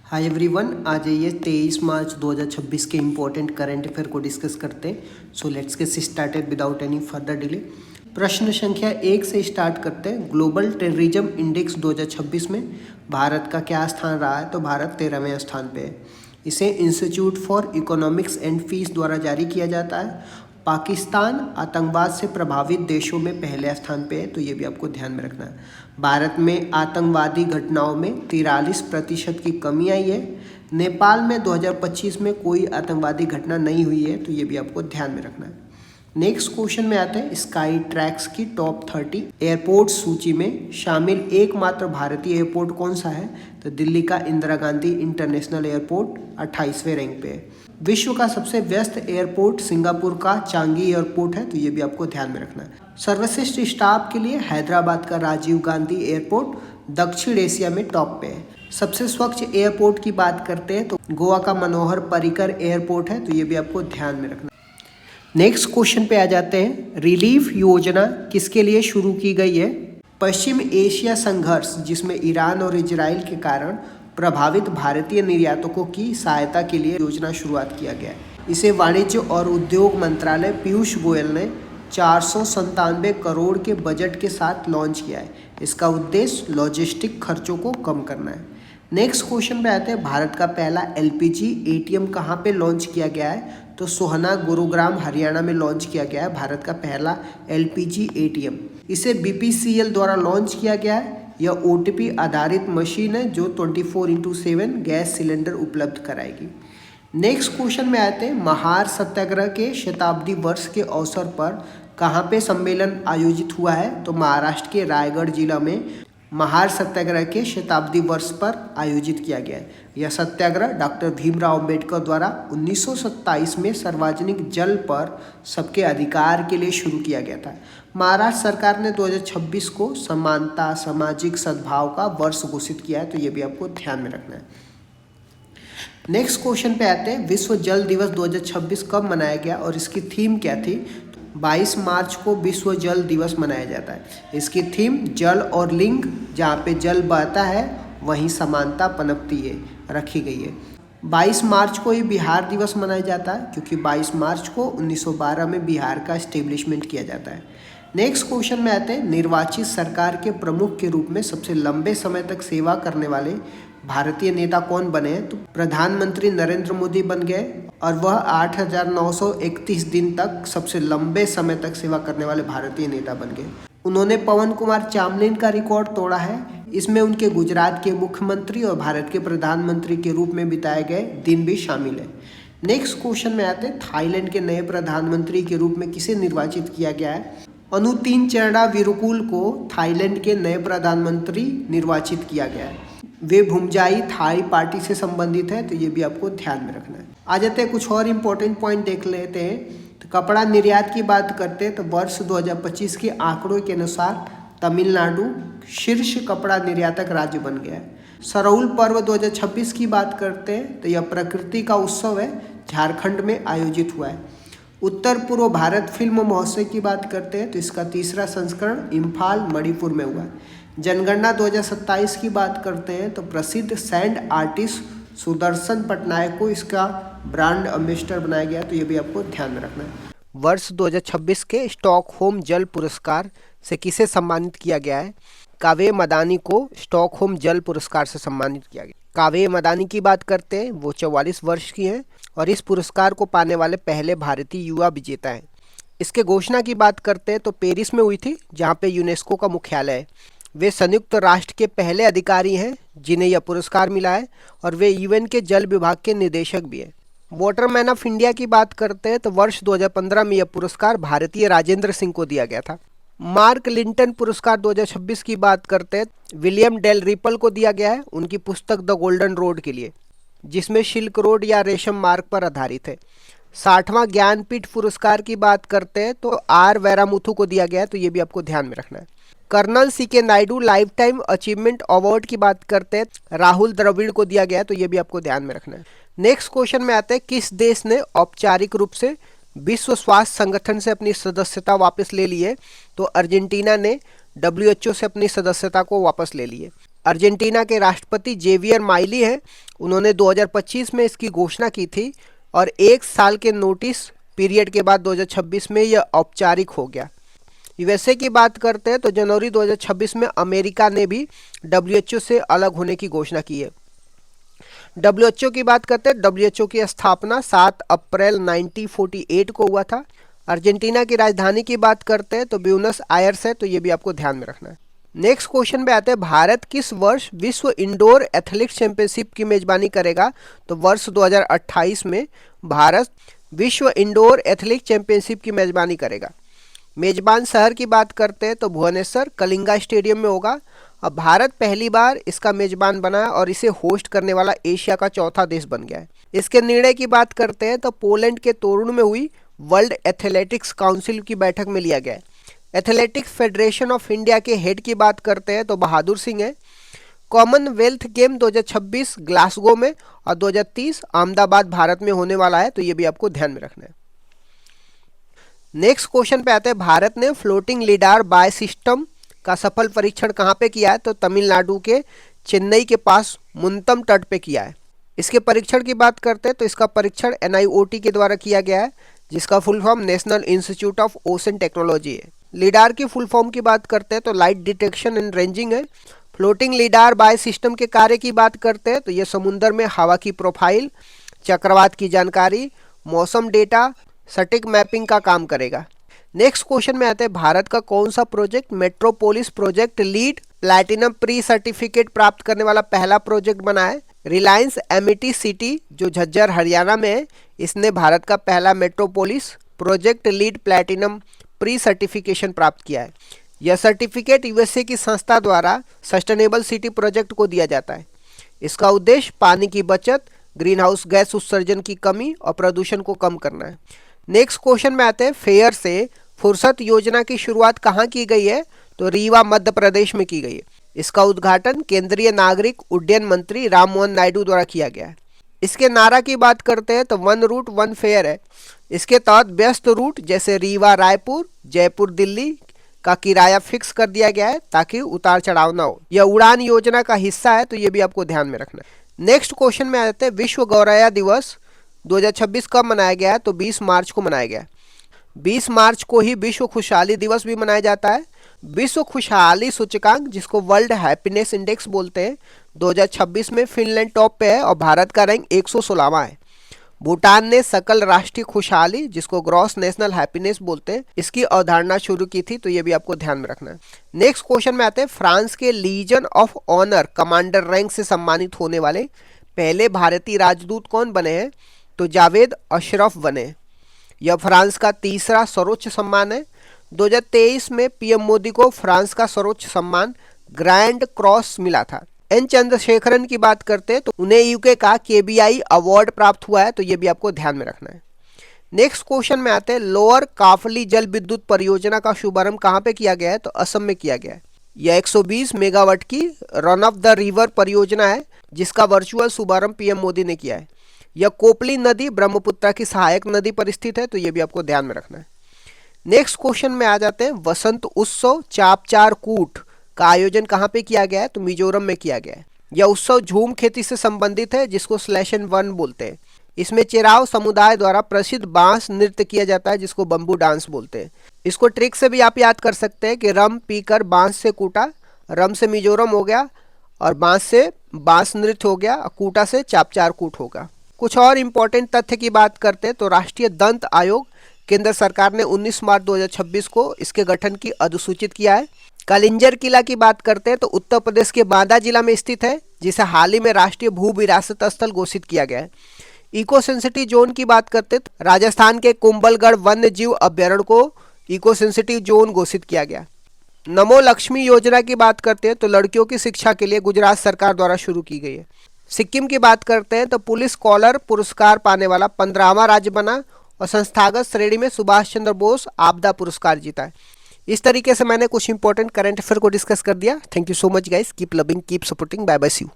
Hi everyone, आ जाइए 23 मार्च 2026 के important current affair को डिस्कस करते हैं। So let's get started without any further delay. प्रश्न संख्या 1 से स्टार्ट करते हैं। ग्लोबल टेररिज्म इंडेक्स 2026 में भारत का क्या स्थान रहा है? तो भारत 13वें स्थान पे है। इसे Institute for Economics and Peace द्वारा जारी किया जाता है। पाकिस्तान आतंकवाद से प्रभावित देशों में पहले स्थान पे है, तो ये भी आपको ध्यान में रखना है। भारत में आतंकवादी घटनाओं में 43% की कमी आई है। नेपाल में 2025 में कोई आतंकवादी घटना नहीं हुई है, तो ये भी आपको ध्यान में रखना है। नेक्स्ट क्वेश्चन में आते हैं। स्काई ट्रैक्स की टॉप 30 एयरपोर्ट सूची में शामिल एकमात्र भारतीय एयरपोर्ट कौन सा है? तो दिल्ली का इंदिरा गांधी इंटरनेशनल एयरपोर्ट 28वें रैंक पे है। विश्व का सबसे व्यस्त एयरपोर्ट सिंगापुर का चांगी एयरपोर्ट है, तो ये भी आपको ध्यान में रखना है। सर्वश्रेष्ठ स्टाफ के लिए हैदराबाद का राजीव गांधी एयरपोर्ट दक्षिण एशिया में टॉप पे है। सबसे स्वच्छ एयरपोर्ट की बात करते हैं तो गोवा का मनोहर पर्रिकर एयरपोर्ट है, तो ये भी आपको ध्यान में रखना है। नेक्स्ट क्वेश्चन पे आ जाते हैं। रिलीफ योजना किसके लिए शुरू की गई है? पश्चिम एशिया संघर्ष, जिसमें ईरान और इजराइल के कारण प्रभावित भारतीय निर्यातकों की सहायता के लिए योजना शुरुआत किया गया है। इसे वाणिज्य और उद्योग मंत्रालय पीयूष गोयल ने 497 करोड़ के बजट के साथ लॉन्च किया है। इसका उद्देश्य लॉजिस्टिक खर्चों को कम करना है। नेक्स्ट क्वेश्चन पे आते हैं। भारत का पहला एलपीजी एटीएम कहाँ पे लॉन्च किया गया है? तो सोहना गुरुग्राम हरियाणा में लॉन्च किया गया है भारत का पहला एलपीजी एटीएम। इसे बीपीसीएल द्वारा लॉन्च किया गया है। यह ओटीपी आधारित मशीन है जो 24/7 गैस सिलेंडर उपलब्ध कराएगी। नेक्स्ट क्वेश्चन में आते हैं। महार सत्याग्रह के शताब्दी वर्ष के अवसर पर कहाँ पे सम्मेलन आयोजित हुआ है? तो महाराष्ट्र के रायगढ़ जिला में महार सत्याग्रह के शताब्दी वर्ष पर आयोजित किया गया है। यह सत्याग्रह डॉक्टर भीमराव अंबेडकर द्वारा 1927 में सार्वजनिक जल पर सबके अधिकार के लिए शुरू किया गया था। महाराष्ट्र सरकार ने 2026 को समानता सामाजिक सद्भाव का वर्ष घोषित किया है, तो ये भी आपको ध्यान में रखना है। नेक्स्ट क्वेश्चन पे आते हैं। विश्व जल दिवस 2026 कब मनाया गया और इसकी थीम क्या थी? 22 मार्च को विश्व जल दिवस मनाया जाता है। इसकी थीम जल और लिंग, जहाँ पे जल बहता है वहीं समानता पनपती है, रखी गई है। 22 मार्च को ही बिहार दिवस मनाया जाता है, क्योंकि 22 मार्च को 1912 में बिहार का एस्टेब्लिशमेंट किया जाता है। नेक्स्ट क्वेश्चन में आते हैं। निर्वाचित सरकार के प्रमुख के रूप में सबसे लंबे समय तक सेवा करने वाले भारतीय नेता कौन बने हैं? तो प्रधानमंत्री नरेंद्र मोदी बन गए और वह 8,931 दिन तक सबसे लंबे समय तक सेवा करने वाले भारतीय नेता बन गए। उन्होंने पवन कुमार चामलिन का रिकॉर्ड तोड़ा है। इसमें उनके गुजरात के मुख्यमंत्री और भारत के प्रधानमंत्री के रूप में बिताए गए दिन भी शामिल है। नेक्स्ट क्वेश्चन में आते हैं। थाईलैंड के नए प्रधानमंत्री के रूप में किसे निर्वाचित किया गया है? अनुतिन चरणा विरुकुल को थाईलैंड के नए प्रधानमंत्री निर्वाचित किया गया है। वे भूमजाई थाई पार्टी से संबंधित है, तो ये भी आपको ध्यान में रखना है। आ जाते हैं कुछ और इम्पोर्टेंट पॉइंट देख लेते हैं। तो कपड़ा निर्यात की बात करते हैं तो वर्ष 2025 के आंकड़ों के अनुसार तमिलनाडु शीर्ष कपड़ा निर्यातक राज्य बन गया है। सरहुल पर्व 2026 की बात करते हैं तो यह प्रकृति का उत्सव है, झारखंड में आयोजित हुआ है। उत्तर पूर्व भारत फिल्म महोत्सव की बात करते हैं तो इसका तीसरा संस्करण इम्फाल मणिपुर में हुआ है। जनगणना 2027 की बात करते हैं तो प्रसिद्ध सैंड आर्टिस्ट सुदर्शन पटनायक को इसका ब्रांड एम्बेसडर बनाया गया, तो ये भी आपको ध्यान में रखना है। वर्ष 2026 के स्टॉकहोम जल पुरस्कार से किसे सम्मानित किया गया है? काव्य मदानी को स्टॉकहोम जल पुरस्कार से सम्मानित किया गया। काव्य मदानी की बात करते हैं, वो 44 वर्ष की हैं और इस पुरस्कार को पाने वाले पहले भारतीय युवा विजेता हैं। इसके घोषणा की बात करते हैं तो पेरिस में हुई थी, जहाँ पे यूनेस्को का मुख्यालय है। वे संयुक्त राष्ट्र के पहले अधिकारी हैं जिन्हें यह पुरस्कार मिला है और वे यूएन के जल विभाग के निदेशक भी हैं। वाटरमैन ऑफ इंडिया की बात करते हैं तो वर्ष 2015 में यह पुरस्कार भारतीय राजेंद्र सिंह को दिया गया था। मार्क लिंटन पुरस्कार 2026 की बात करते हैं विलियम डेल रिपल को दिया गया है उनकी पुस्तक द गोल्डन रोड के लिए, जिसमें सिल्क रोड या रेशम मार्ग पर आधारित है। 60वां ज्ञानपीठ पुरस्कार की बात करते हैं तो आर वैरामुथु को दिया गया है, तो ये भी आपको ध्यान में रखना है। Colonel C K Nayudu lifetime achievement award की बात करते हैं राहुल द्रविड़ को दिया गया है, तो ये भी आपको ध्यान में रखना है। नेक्स्ट क्वेश्चन में आते हैं। किस देश ने औपचारिक रूप से विश्व स्वास्थ्य संगठन से अपनी सदस्यता वापस ले ली है? तो अर्जेंटीना ने WHO से अपनी सदस्यता को वापस ले ली है। अर्जेंटीना के राष्ट्रपति जेवियर माइली हैं, उन्होंने 2025 में इसकी घोषणा की थी और 1 साल के नोटिस पीरियड के बाद 2026 में यह औपचारिक हो गया। यूएसए की बात करते हैं तो जनवरी 2026 में अमेरिका ने भी डब्ल्यूएचओ से अलग होने की घोषणा की है। डब्ल्यूएचओ की बात करते हैं, डब्ल्यूएचओ की स्थापना 7 अप्रैल 1948 को हुआ था। अर्जेंटीना की राजधानी की बात करते हैं तो ब्यूनस आयर्स है, तो ये भी आपको ध्यान में रखना है। नेक्स्ट क्वेश्चन पे आते हैं, भारत किस वर्ष विश्व इंडोर एथलेटिक्स चैंपियनशिप की मेजबानी करेगा? तो वर्ष 2028 में भारत विश्व इंडोर एथलेटिक्स चैंपियनशिप की मेजबानी करेगा। मेजबान शहर की बात करते हैं तो भुवनेश्वर कलिंगा स्टेडियम में होगा। अब भारत पहली बार इसका मेजबान बना है और इसे होस्ट करने वाला एशिया का चौथा देश बन गया है। इसके निर्णय की बात करते हैं तो पोलैंड के तोरुन में हुई वर्ल्ड एथलेटिक्स काउंसिल की बैठक में लिया गया है। एथलेटिक्स फेडरेशन ऑफ इंडिया के हेड की बात करते हैं तो बहादुर सिंह है। कॉमनवेल्थ गेम 2026 ग्लासगो में और 2030 अहमदाबाद भारत में होने वाला है, तो ये भी आपको ध्यान में रखना है। नेक्स्ट क्वेश्चन पे आते हैं, भारत ने फ्लोटिंग लिडार बाय सिस्टम का सफल परीक्षण कहाँ पे किया है? तो तमिलनाडु के चेन्नई के पास मुंतम तट पे किया है। इसके परीक्षण की बात करते हैं तो इसका परीक्षण NIOT के द्वारा किया गया है, जिसका full form national institute of ocean technology है। लिडार की फुल फॉर्म की बात करते हैं तो लाइट डिटेक्शन एंड रेंजिंग है। फ्लोटिंग लिडार बाय सिस्टम के कार्य की बात करते हैं तो ये समुद्र में हवा की प्रोफाइल, चक्रवात की जानकारी, मौसम डेटा, सटीक मैपिंग का काम करेगा। नेक्स्ट क्वेश्चन में आते हैं, भारत का कौन सा project metropolis project lead platinum pre certificate प्राप्त करने वाला पहला प्रोजेक्ट बना है? रिलायंस एमिटी सिटी जो झज्जर हरियाणा में है, इसने भारत का पहला metropolis project lead platinum pre certification प्राप्त किया है। यह सर्टिफिकेट यूएसए की संस्था द्वारा सस्टेनेबल सिटी प्रोजेक्ट को दिया जाता है। इसका उद्देश्य पानी की बचत, ग्रीन हाउस गैस उत्सर्जन की कमी और प्रदूषण को कम करना है। नेक्स्ट क्वेश्चन में आते हैं, फेयर से फुर्सत योजना की शुरुआत कहाँ की गई है? तो रीवा मध्य प्रदेश में की गई है। इसका उद्घाटन केंद्रीय नागरिक उड्डयन मंत्री राममोहन नायडू द्वारा किया गया है। इसके नारा की बात करते हैं तो वन रूट वन फेयर है। इसके तहत व्यस्त रूट जैसे रीवा रायपुर, जयपुर दिल्ली का किराया फिक्स कर दिया गया है ताकि उतार चढ़ाव ना हो। यह उड़ान योजना का हिस्सा है, तो ये भी आपको ध्यान में रखना है। नेक्स्ट क्वेश्चन में आते हैं, विश्व गौरैया दिवस 2026 कब मनाया गया है? तो 20 मार्च को मनाया गया है। 20 मार्च को ही विश्व खुशहाली दिवस भी मनाया जाता है। विश्व खुशहाली सूचकांक, जिसको वर्ल्ड हैप्पीनेस इंडेक्स बोलते हैं, 2026 में फिनलैंड टॉप पे है और भारत का रैंक 116वां है। भूटान ने सकल राष्ट्रीय खुशहाली, जिसको ग्रॉस नेशनल हैप्पीनेस बोलते हैं, इसकी अवधारणा शुरू की थी, तो ये भी आपको ध्यान में रखना है। नेक्स्ट क्वेश्चन में आते हैं, फ्रांस के Legion of Honour commander rank से सम्मानित होने वाले पहले भारतीय राजदूत कौन बने हैं? तो जावेद अशरफ बने। यह फ्रांस का तीसरा सर्वोच्च सम्मान है। 2023 में पीएम मोदी को फ्रांस का सर्वोच्च सम्मान ग्रैंड क्रॉस मिला था। एन चंद्रशेखरन की बात करते हैं तो उन्हें यूके का KBI अवार्ड प्राप्त हुआ है, तो ये भी आपको ध्यान में रखना है। नेक्स्ट क्वेश्चन में आते हैं, लोअर काफली जल विद्युत परियोजना का शुभारंभ कहाँ पे किया गया है? तो असम में किया गया है। यह 120 मेगावाट की रन ऑफ द रिवर परियोजना है, जिसका वर्चुअल शुभारंभ पीएम मोदी ने किया है। यह कोपली नदी ब्रह्मपुत्र की सहायक नदी पर स्थित है, तो ये भी आपको ध्यान में रखना है। नेक्स्ट क्वेश्चन में आ जाते हैं, वसंत उत्सव चापचार कूट का आयोजन कहाँ पे किया गया है? तो मिजोरम में किया गया है। यह उत्सव झूम खेती से संबंधित है, जिसको /1 बोलते हैं। इसमें चेराव समुदाय द्वारा प्रसिद्ध बांस नृत्य किया जाता है, जिसको बम्बू डांस बोलते हैं। इसको ट्रिक से भी आप याद कर सकते हैं कि रम पीकर बांस से कूटा, रम से मिजोरम हो गया और बांस से बांस नृत्य हो गया, कूटा से चापचार कूट होगा। कुछ और इम्पोर्टेंट तथ्य की बात करते हैं तो राष्ट्रीय दंत आयोग केंद्र सरकार ने 19 मार्च 2026 को इसके गठन की अधिसूचित किया है। कलिंजर किला की बात करते हैं तो उत्तर प्रदेश के बांदा जिला में स्थित है, जिसे हाल ही में राष्ट्रीय भू विरासत स्थल घोषित किया गया है। इको सेंसिटिव जोन की बात करते हैं तो राजस्थान के कुंभलगढ़ वन्य जीव अभ्यारण्य को इको सेंसिटिव जोन घोषित किया गया। नमो लक्ष्मी योजना की बात करते हैं तो लड़कियों की शिक्षा के लिए गुजरात सरकार द्वारा शुरू की गई है। सिक्किम की बात करते हैं तो पुलिस स्कॉलर पुरस्कार पाने वाला 15वां राज्य बना और संस्थागत श्रेणी में सुभाष चंद्र बोस आपदा पुरस्कार जीता है। इस तरीके से मैंने कुछ इंपॉर्टेंट करंट अफेयर को डिस्कस कर दिया। Thank you so much guys, keep loving, keep supporting, bye bye, see you.